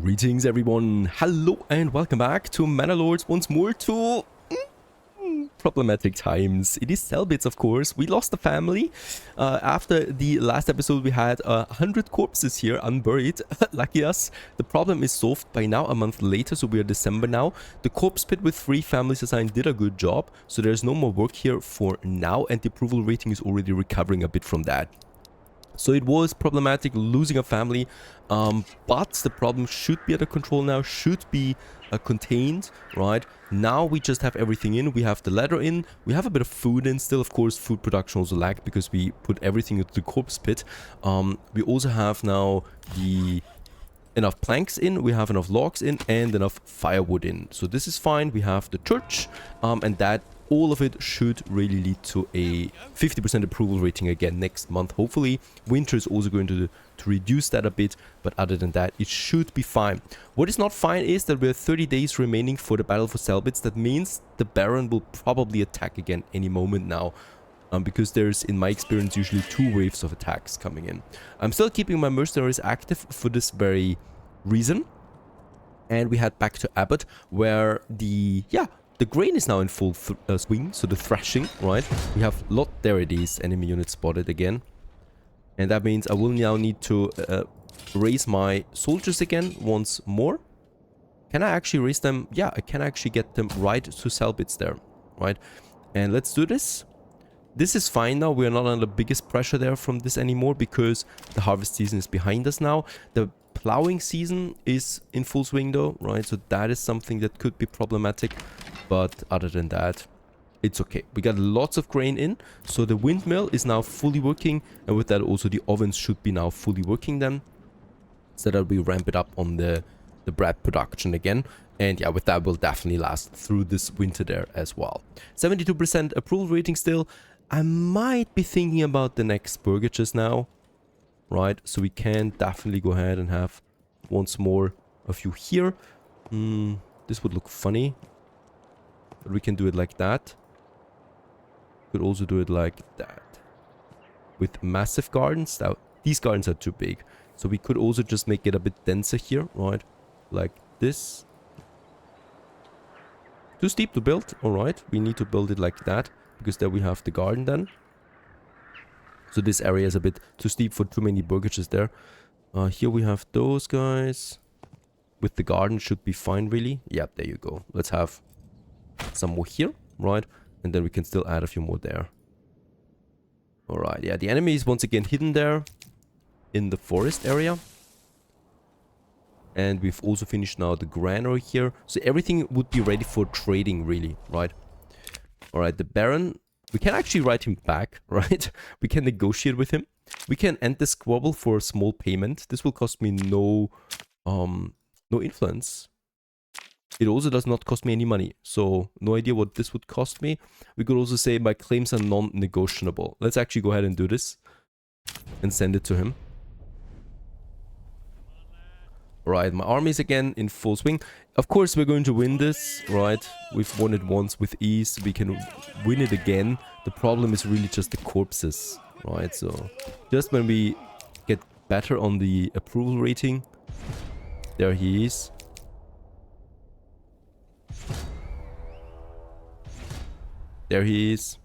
Greetings everyone, hello and welcome back to Manor Lords once more to problematic times. It is Selbits, of course. We lost the family. After the last episode we had 100 corpses here unburied. Lucky us. The problem is solved by now, a month later, so we are December now. The corpse pit with 3 families assigned did a good job, so there's no more work here for now, and the approval rating is already recovering a bit from that. So it was problematic losing a family, but the problem should be under control now, should be contained, right? Now we just have everything in, we have the ladder in, we have a bit of food in still, of course. Food production also lagged because we put everything into the corpse pit. We also have now enough planks in, we have enough logs in, and enough firewood in. So this is fine. We have the church, and that all of it should really lead to a 50% approval rating again next month. Hopefully, winter is also going to reduce that a bit, but other than that, it should be fine. What is not fine is that we have 30 days remaining for the battle for Selbits. That means the Baron will probably attack again any moment now, because there's, in my experience, usually 2 waves of attacks coming in. I'm still keeping my mercenaries active for this very reason. And we head back to Abbott, where the grain is now in full swing, so the thrashing, right? We have there it is, enemy unit spotted again. And that means I will now need to raise my soldiers again once more. Can I actually raise them? Yeah, I can actually get them right to Selbits there, right? And let's do this. This is fine now. We are not under the biggest pressure there from this anymore because the harvest season is behind us now. The plowing season is in full swing though, right? So that is something that could be problematic. But other than that, it's okay. We got lots of grain in. So the windmill is now fully working. And with that also the ovens should be now fully working then. So that we ramp it up on the bread production again. And yeah, with that will definitely last through this winter there as well. 72% approval rating still. I might be thinking about the next burgages now. Right, so we can definitely go ahead and have once more a few here. This would look funny. But we can do it like that. Could also do it like that. With massive gardens. Now, these gardens are too big. So we could also just make it a bit denser here, right? Like this. Too steep to build, alright. We need to build it like that. Because there we have the garden then. So this area is a bit too steep for too many burgages there. Here we have those guys. With the garden should be fine really. Yep, there you go. Let's have some more here, right? And then we can still add a few more there. Alright, yeah, the enemy is once again hidden there in the forest area. And we've also finished now the granary here. So everything would be ready for trading really, right? Alright, the Baron, we can actually write him back, right? We can negotiate with him. We can end the squabble for a small payment. This will cost me no influence. It also does not cost me any money. So no idea what this would cost me. We could also say my claims are non-negotiable. Let's actually go ahead and do this. And send it to him. Right, my army is again in full swing. Of course, we're going to win this, right? We've won it once with ease. We can win it again. The problem is really just the corpses, right? So, just when we get better on the approval rating, there he is. There he is.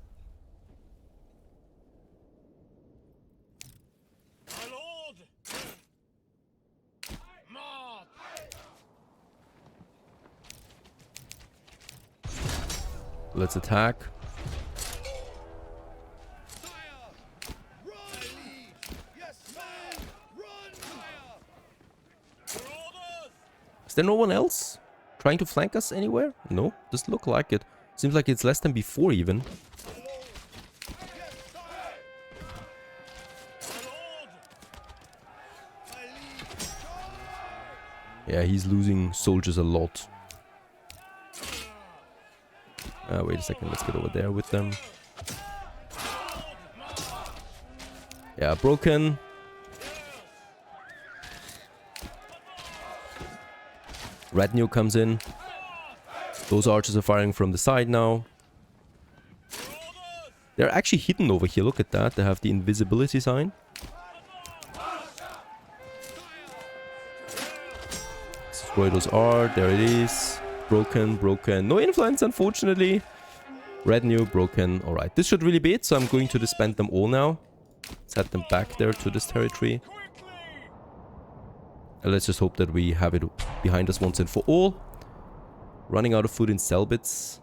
Let's attack. Is there no one else trying to flank us anywhere? No, doesn't look like it. Seems like it's less than before even. Yeah, he's losing soldiers a lot. Wait a second, let's get over there with them. Yeah, broken. Retinue comes in. Those archers are firing from the side now. They're actually hidden over here, look at that. They have the invisibility sign. destroy those are. There it is. Broken, broken. No influence, unfortunately. Retinue, broken. Alright, this should really be it. So I'm going to disband them all now. Set them back there to this territory. And let's just hope that we have it behind us once and for all. Running out of food in Selbitz.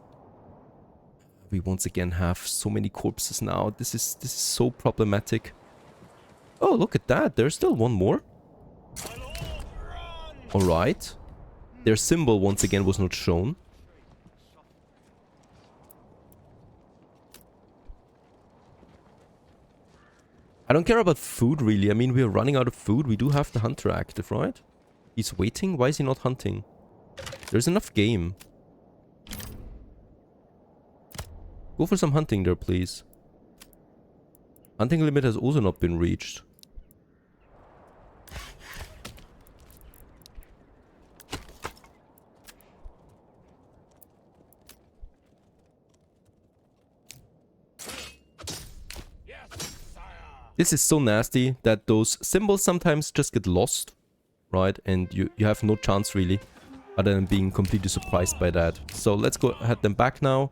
We once again have so many corpses now. This is so problematic. Oh, look at that. There's still one more. Alright. Their symbol once again was not shown. I don't care about food really. I mean, we're running out of food. We do have the hunter active, right? He's waiting. Why is he not hunting? There's enough game. Go for some hunting there, please. Hunting limit has also not been reached. This is so nasty that those symbols sometimes just get lost, right? And you have no chance really, other than being completely surprised by that. So let's go ahead them back now.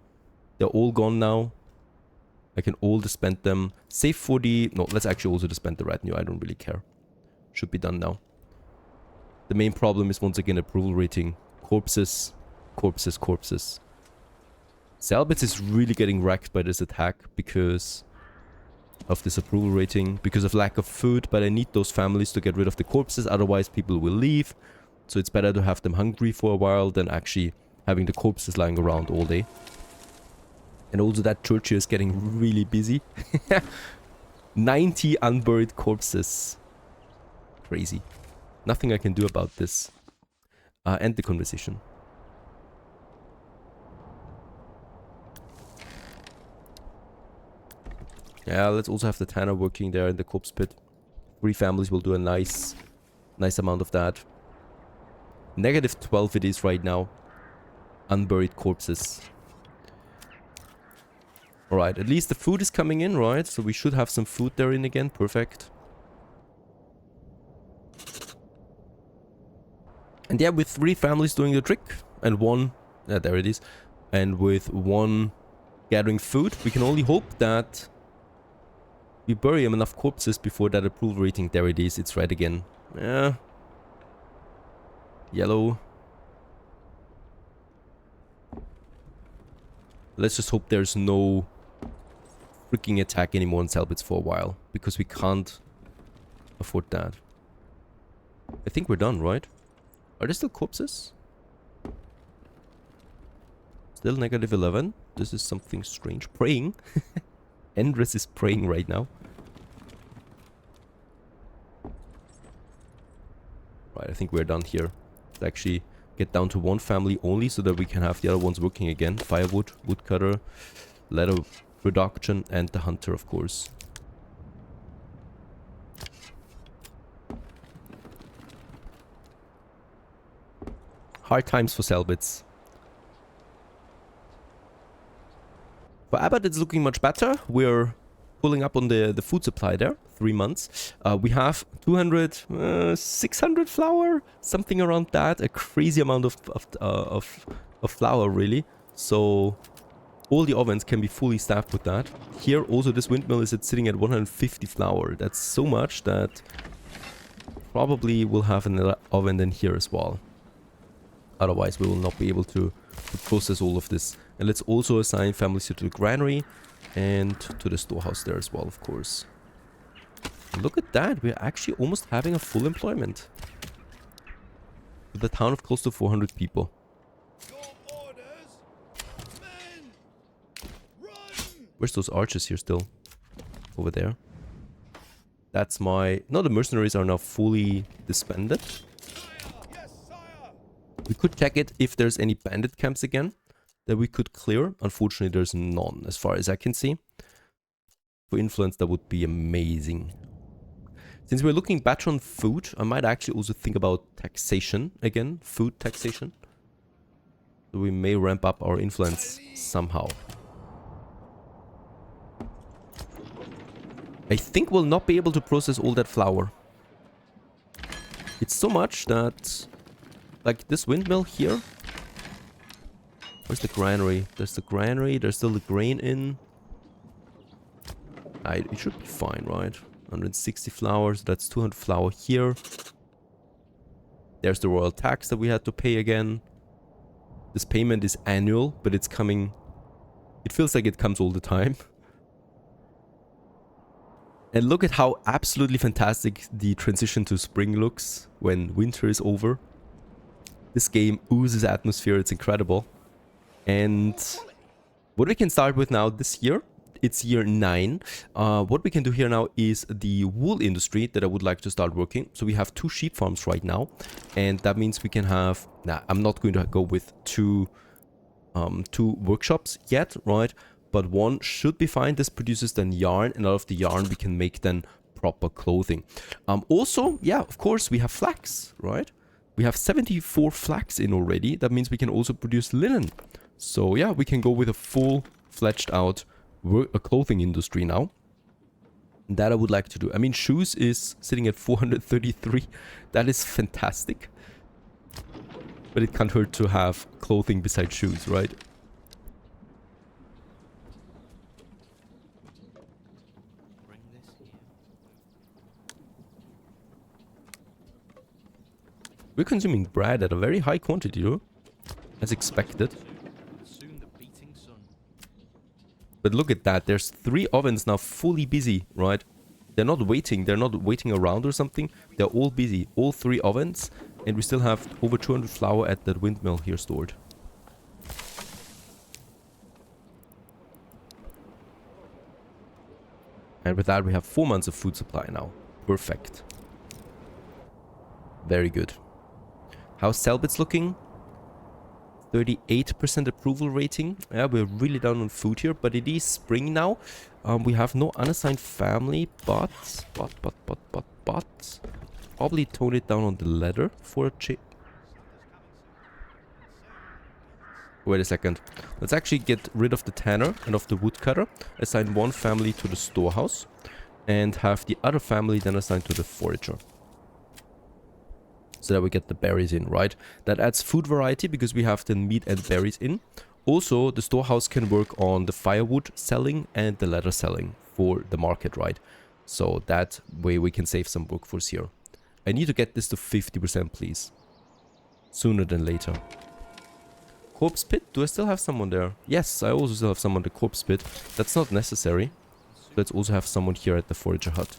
They're all gone now. I can all disband them. Save for the... No, let's actually also disband the retinue. I don't really care. Should be done now. The main problem is once again approval rating. Corpses, corpses, corpses. Selbitz is really getting wrecked by this attack because of this approval rating, because of lack of food, but I need those families to get rid of the corpses, otherwise people will leave. So it's better to have them hungry for a while than actually having the corpses lying around all day. And also that church here is getting really busy. 90 unburied corpses. Crazy. Nothing I can do about this. End the conversation. Yeah, let's also have the tanner working there in the corpse pit. 3 families will do a nice amount of that. Negative 12 it is right now. Unburied corpses. Alright, at least the food is coming in, right? So we should have some food there in again. Perfect. And yeah, with 3 families doing the trick, and 1... Yeah, there it is. And with 1 gathering food, we can only hope that we bury enough corpses before that approval rating. There it is, it's red again. Yeah. Yellow. Let's just hope there's no freaking attack anymore on Selbitz for a while, because we can't afford that. I think we're done, right? Are there still corpses? Still negative 11. This is something strange. Praying. Endress is praying right now. Right, I think we're done here. Let's actually get down to 1 family only so that we can have the other ones working again. Firewood, woodcutter, leather production, and the hunter, of course. Hard times for Selbitz. For Abbott, it's looking much better. We're pulling up on the food supply there. 3 months. We have 200, 600 flour, something around that. A crazy amount of flour, really. So all the ovens can be fully staffed with that. Here, also, this windmill is sitting at 150 flour. That's so much that probably we'll have another oven in here as well. Otherwise, we will not be able to process all of this. And let's also assign families to the granary and to the storehouse there as well, of course. And look at that. We're actually almost having a full employment. With a town of close to 400 people. Where's those archers here still? Over there. That's my... No, the mercenaries are now fully disbanded. We could check it if there's any bandit camps again that we could clear. Unfortunately, there's none as far as I can see. For influence, that would be amazing. Since we're looking better on food, I might actually also think about taxation again. Food taxation. So we may ramp up our influence somehow. I think we'll not be able to process all that flour. It's so much that... Like this windmill here. Where's the granary? There's the granary. There's still the grain in. It should be fine, right? 160 flowers. That's 200 flour here. There's the royal tax that we had to pay again. This payment is annual, but it's coming... It feels like it comes all the time. And look at how absolutely fantastic the transition to spring looks when winter is over. This game oozes atmosphere, it's incredible. And what we can start with now this year, it's year 9. What we can do here now is the wool industry that I would like to start working. So we have 2 sheep farms right now. And that means we can have... Nah, I'm not going to go with two workshops yet, right? But one should be fine. This produces then yarn, and out of the yarn we can make then proper clothing. Also, yeah, of course, we have flax, right? We have 74 flax in already. That means we can also produce linen. So yeah, we can go with a full-fledged out clothing industry now. That I would like to do. I mean, shoes is sitting at 433. That is fantastic. But it can't hurt to have clothing besides shoes, right? We're consuming bread at a very high quantity, though, as expected. But look at that, there's 3 ovens now fully busy, right? They're not waiting around or something. They're all busy, all 3 ovens. And we still have over 200 flour at that windmill here stored. And with that we have 4 months of food supply now. Perfect. Very good. How's Selbit's looking? 38% approval rating. Yeah, we're really down on food here, but it is spring now. We have no unassigned family, but probably tone it down on the ladder for a Wait a second. Let's actually get rid of the tanner and of the woodcutter. Assign 1 family to the storehouse and have the other family then assigned to the forager. So that we get the berries in, right? That adds food variety because we have the meat and berries in. Also, the storehouse can work on the firewood selling and the leather selling for the market, right? So that way we can save some workforce here. I need to get this to 50%, please. Sooner than later. Corpse pit? Do I still have someone there? Yes, I also still have someone at the corpse pit. That's not necessary. Let's also have someone here at the forager hut.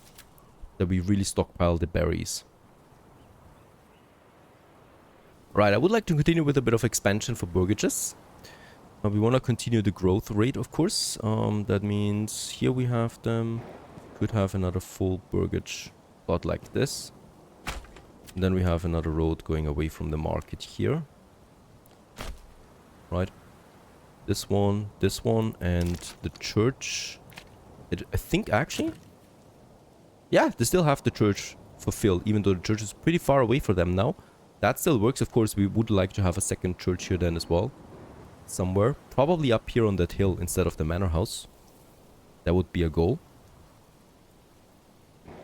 That we really stockpile the berries. Right, I would like to continue with a bit of expansion for burgages. We want to continue the growth rate, of course. That means here we have them. Could have another full burgage plot like this. And then we have another road going away from the market here. Right. This one, and the church. I think actually... Yeah, they still have the church fulfilled, even though the church is pretty far away for them now. That still works. Of course, we would like to have a second church here then as well. Somewhere. Probably up here on that hill instead of the manor house. That would be a goal.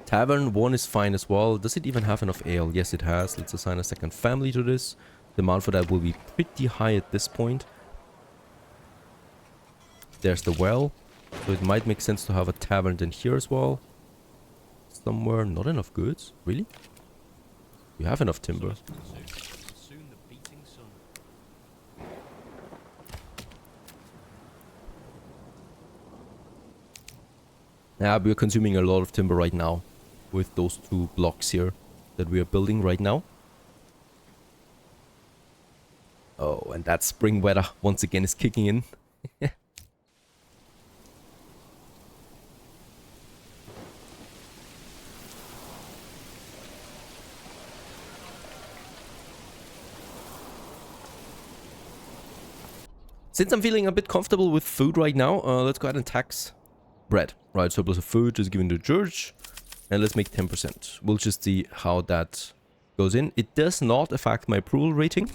Tavern 1 is fine as well. Does it even have enough ale? Yes, it has. Let's assign a second family to this. The amount for that will be pretty high at this point. There's the well. So it might make sense to have a tavern then here as well. Somewhere. Not enough goods? Really? We have enough timber. Yeah, we're consuming a lot of timber right now with those 2 blocks here that we are building right now. Oh, and that spring weather once again is kicking in. Since I'm feeling a bit comfortable with food right now, let's go ahead and tax bread. Right, surplus of food is given to the church. And let's make 10%. We'll just see how that goes in. It does not affect my approval rating.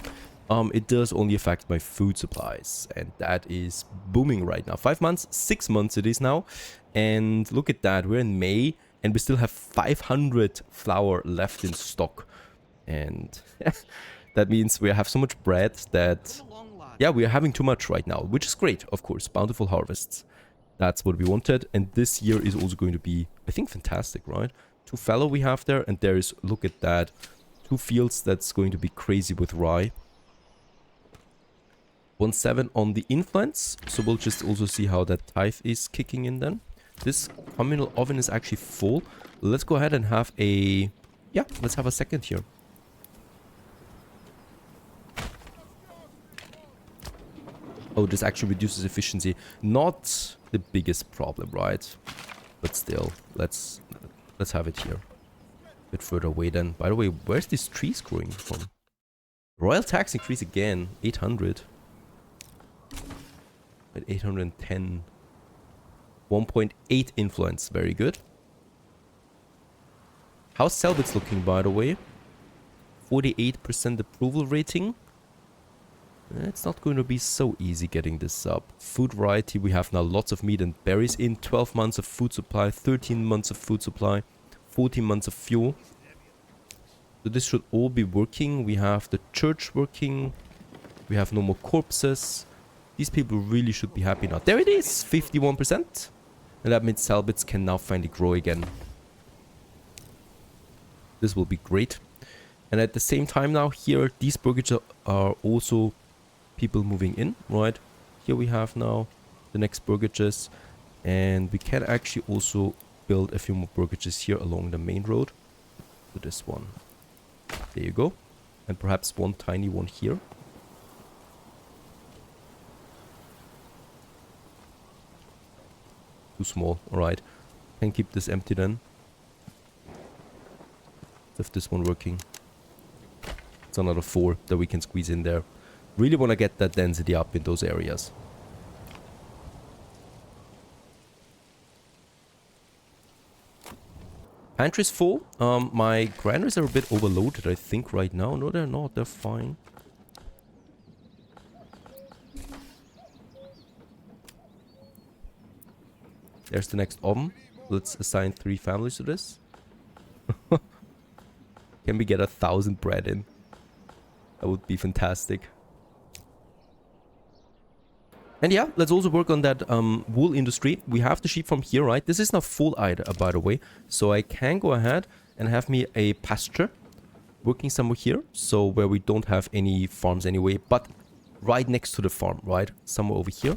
It does only affect my food supplies. And that is booming right now. 5 months, 6 months it is now. And look at that. We're in May. And we still have 500 flour left in stock. And That means we have so much bread that, yeah, we are having too much right now, which is great, of course. Bountiful harvests. That's what we wanted. And this year is also going to be, I think, fantastic, right? 2 fallow we have there, and there is, look at that, 2 fields. That's going to be crazy with rye. 1.7 on the influence, so we'll just also see how that tithe is kicking in then. This communal oven is actually full. Let's go ahead and have a, yeah, let's have a second here. Oh, this actually reduces efficiency. Not the biggest problem, right? But still, let's have it here. A bit further away then. By the way, where's these trees growing from? Royal tax increase again, 800. At 810. 1.8 influence, very good. How's Selbitz looking, by the way? 48% approval rating. It's not going to be so easy getting this up. Food variety, we have now lots of meat and berries in. 12 months of food supply, 13 months of food supply, 14 months of fuel. So this should all be working. We have the church working. We have no more corpses. These people really should be happy now. There it is, 51%. And that means Selbitz can now finally grow again. This will be great. And at the same time now, here, these burgages are also people moving in, right? Here we have now the next burgages. And we can actually also build a few more burgages here along the main road. To this one. There you go. And perhaps one tiny one here. Too small, alright. Can keep this empty then. Let's have this one working. It's another 4 that we can squeeze in there. Really want to get that density up in those areas. Pantry's full. My granaries are a bit overloaded, I think, right now. No, they're not. They're fine. There's the next oven. Let's assign 3 families to this. Can we get 1,000 bread in? That would be fantastic. And yeah, let's also work on that wool industry. We have the sheep from here, right? This is now full by the way. So I can go ahead and have me a pasture working somewhere here. So where we don't have any farms anyway, but right next to the farm, right? Somewhere over here.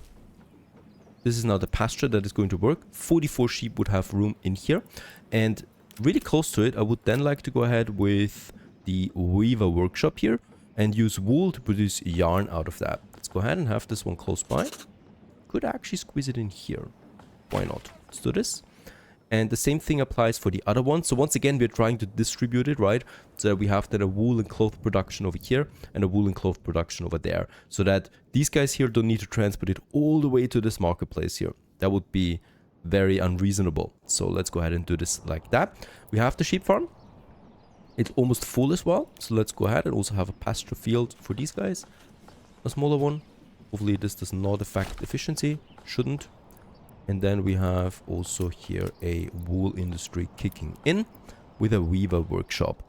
This is now the pasture that is going to work. 44 sheep would have room in here. And really close to it, I would then like to go ahead with the weaver workshop here and use wool to produce yarn out of that. Let's go ahead and have this one close by. Could actually squeeze it in here. Why not? Let's do this. And the same thing applies for the other one. So once again, we're trying to distribute it, right? So we have then a wool and cloth production over here and a wool and cloth production over there. So that these guys here don't need to transport it all the way to this marketplace here. That would be very unreasonable. So let's go ahead and do this like that. We have the sheep farm. It's almost full as well. So let's go ahead and also have a pasture field for these guys. A smaller one. Hopefully this does not affect efficiency. Shouldn't. And then we have also here a wool industry kicking in with a weaver workshop.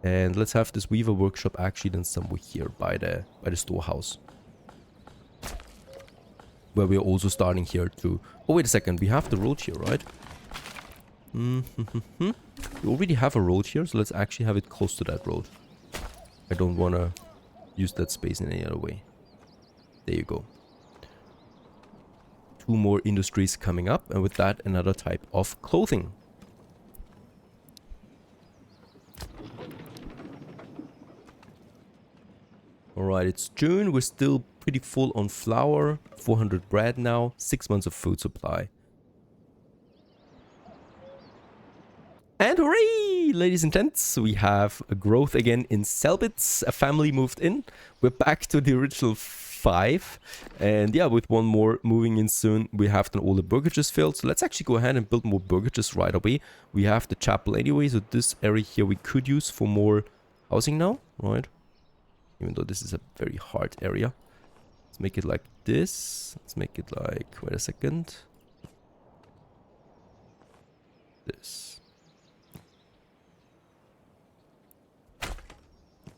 And let's have this weaver workshop actually then somewhere here by the storehouse. Where we're also starting here to... Oh, wait a second. We have the road here, right? We already have a road here, so let's actually have it close to that road. I don't want to use that space in any other way. There you go. 2 more industries coming up, and with that another type of clothing. Alright, it's June. We're still pretty full on flour. 400 bread now. 6 months of food supply. And hooray! Ladies and gents, we have a growth again in Selbitz. A family moved in. We're back to the original 5. And yeah, with 1 more moving in soon, we have then all the burgages filled. So let's actually go ahead and build more burgages right away. We have the chapel anyway, so this area here we could use for more housing now, right? Even though this is a very hard area. Let's make it like this. Let's make it like, wait a second. This.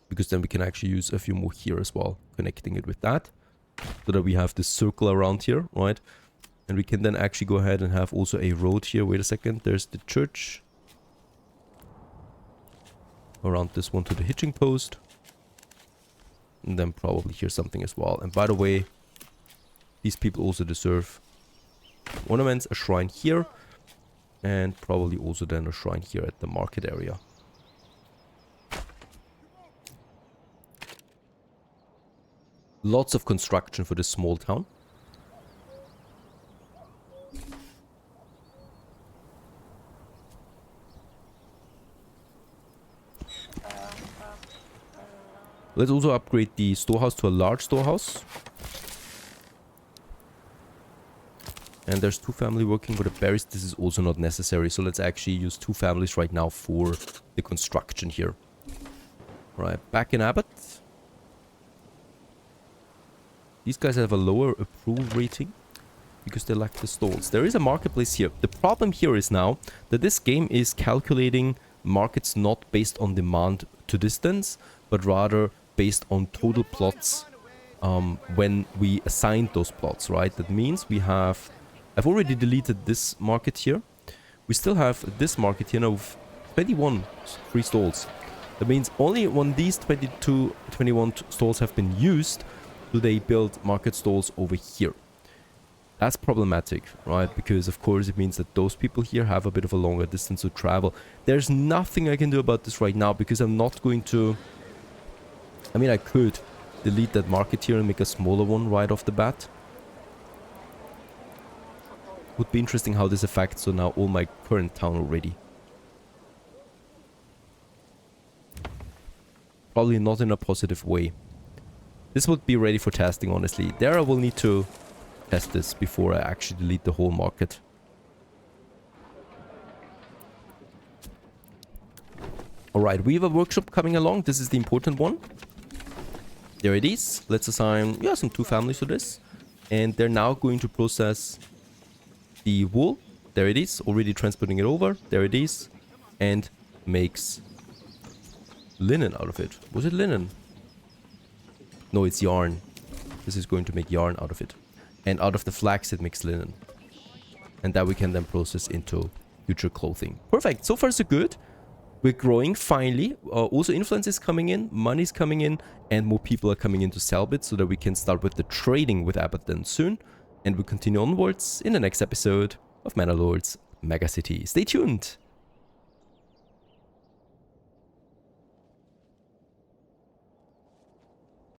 We because then we can actually use a few more here as well, connecting it with that, so that we have this circle around here, right? And we can then actually go ahead and have also a road here. Wait a second, there's the church. Around this one to the hitching post. And then probably here something as well. And by the way, these people also deserve ornaments, a shrine here, and probably also then a shrine here at the market area. Lots of construction for this small town. Let's also upgrade the storehouse to a large storehouse. And there's 2 families working with the berries. This is also not necessary. So let's actually use 2 families right now for the construction here. Right, back in Abbott. These guys have a lower approval rating because they lack the stalls. There is a marketplace here. The problem here is now that this game is calculating markets not based on demand to distance, but rather based on total plots when we assign those plots, right? That means we have... I've already deleted this market here. We still have this market here now with 21 free stalls. That means only when these 21 stalls have been used do they build market stalls over here. That's problematic, right? Because of course it means that those people here have a bit of a longer distance to travel. There's nothing I can do about this right now because I'm not going to... I mean, I could delete that market here and make a smaller one right off the bat. Would be interesting how this affects so now all my current town already. Probably not in a positive way. This would be ready for testing, honestly. There I will need to test this before I actually delete the whole market. Alright, we have a workshop coming along. This is the important one. There it is. Let's assign, yeah, some 2 families to this. And they're now going to process the wool. There it is. Already transporting it over. There it is. And makes linen out of it. Was it linen? No, it's yarn. This is going to make yarn out of it. And out of the flax it makes linen. And that we can then process into future clothing. Perfect. So far so good. We're growing finally. Also influence is coming in, money's coming in, and more people are coming in to Selbit so that we can start with the trading with Abaddon soon. And we'll continue onwards in the next episode of Manor Lords Megacity. Stay tuned!